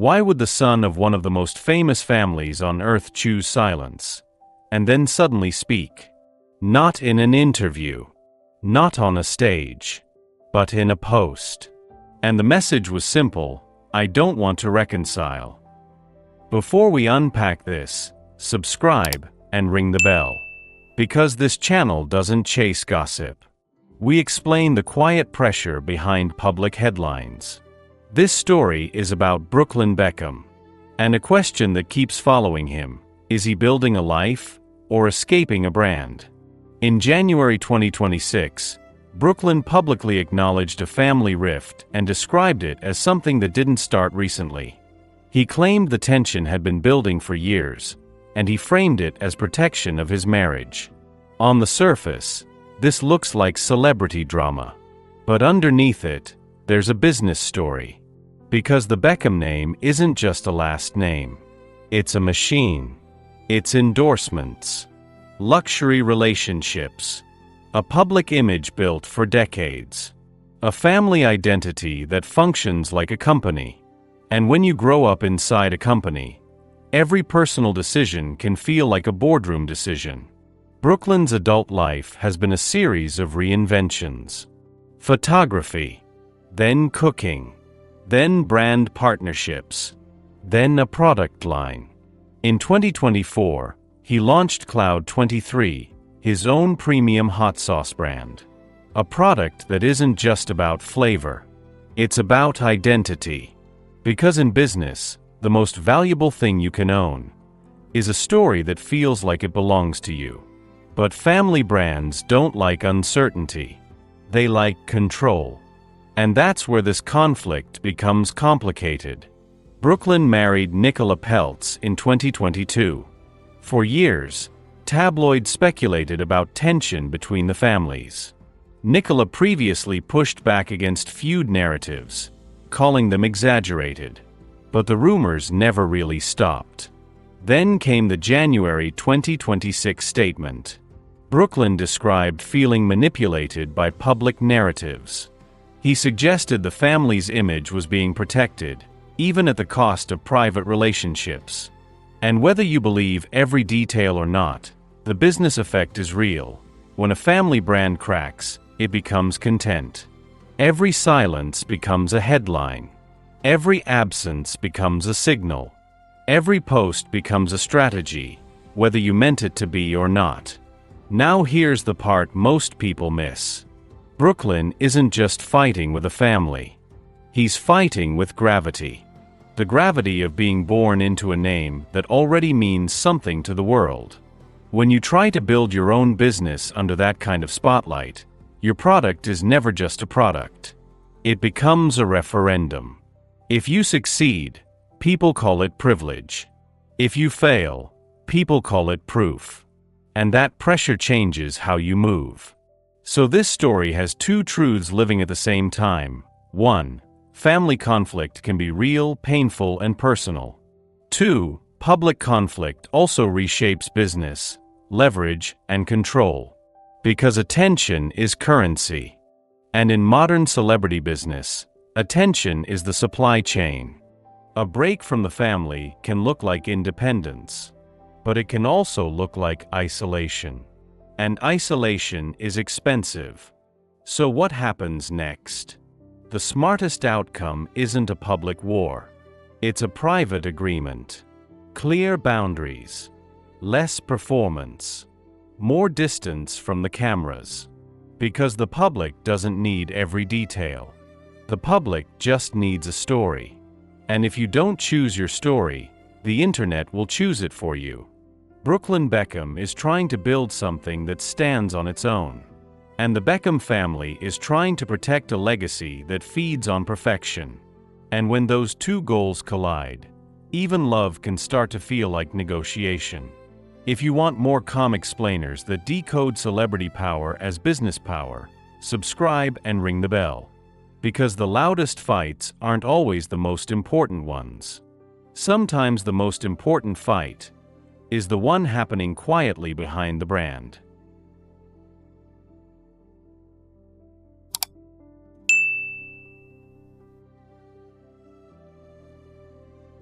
Why would the son of one of the most famous families on earth choose silence, and then suddenly speak? Not in an interview, not on a stage, but in a post. And the message was simple: I don't want to reconcile. Before we unpack this, subscribe and ring the bell. Because this channel doesn't chase gossip. We explain the quiet pressure behind public headlines. This story is about Brooklyn Beckham. And a question that keeps following him: is he building a life or escaping a brand? In January 2026, Brooklyn publicly acknowledged a family rift and described it as something that didn't start recently. He claimed the tension had been building for years, and he framed it as protection of his marriage. On the surface, this looks like celebrity drama. But underneath it, there's a business story. Because the Beckham name isn't just a last name. It's a machine. It's endorsements, luxury relationships, a public image built for decades, a family identity that functions like a company. And when you grow up inside a company, every personal decision can feel like a boardroom decision. Brooklyn's adult life has been a series of reinventions. Photography, then cooking, then brand partnerships, then a product line. In 2024, he launched Cloud 23, his own premium hot sauce brand. A product that isn't just about flavor. It's about identity. Because in business, the most valuable thing you can own is a story that feels like it belongs to you. But family brands don't like uncertainty. They like control. And that's where this conflict becomes complicated. Brooklyn married Nicola Peltz in 2022. For years, tabloids speculated about tension between the families. Nicola previously pushed back against feud narratives, calling them exaggerated. But the rumors never really stopped. Then came the January 2026 statement. Brooklyn described feeling manipulated by public narratives. He suggested the family's image was being protected, even at the cost of private relationships. And whether you believe every detail or not, the business effect is real. When a family brand cracks, it becomes content. Every silence becomes a headline. Every absence becomes a signal. Every post becomes a strategy, whether you meant it to be or not. Now here's the part most people miss. Brooklyn isn't just fighting with a family. He's fighting with gravity. The gravity of being born into a name that already means something to the world. When you try to build your own business under that kind of spotlight, your product is never just a product. It becomes a referendum. If you succeed, people call it privilege. If you fail, people call it proof. And that pressure changes how you move. So this story has two truths living at the same time. 1. Family conflict can be real, painful, and personal. 2. Public conflict also reshapes business, leverage, and control. Because attention is currency. And in modern celebrity business, attention is the supply chain. A break from the family can look like independence, but it can also look like isolation. And isolation is expensive. So what happens next? The smartest outcome isn't a public war. It's a private agreement. Clear boundaries. Less performance. More distance from the cameras. Because the public doesn't need every detail. The public just needs a story. And if you don't choose your story, the internet will choose it for you. Brooklyn Beckham is trying to build something that stands on its own. And the Beckham family is trying to protect a legacy that feeds on perfection. And when those two goals collide, even love can start to feel like negotiation. If you want more calm explainers that decode celebrity power as business power, subscribe and ring the bell. Because the loudest fights aren't always the most important ones. Sometimes the most important fight is the one happening quietly behind the brand.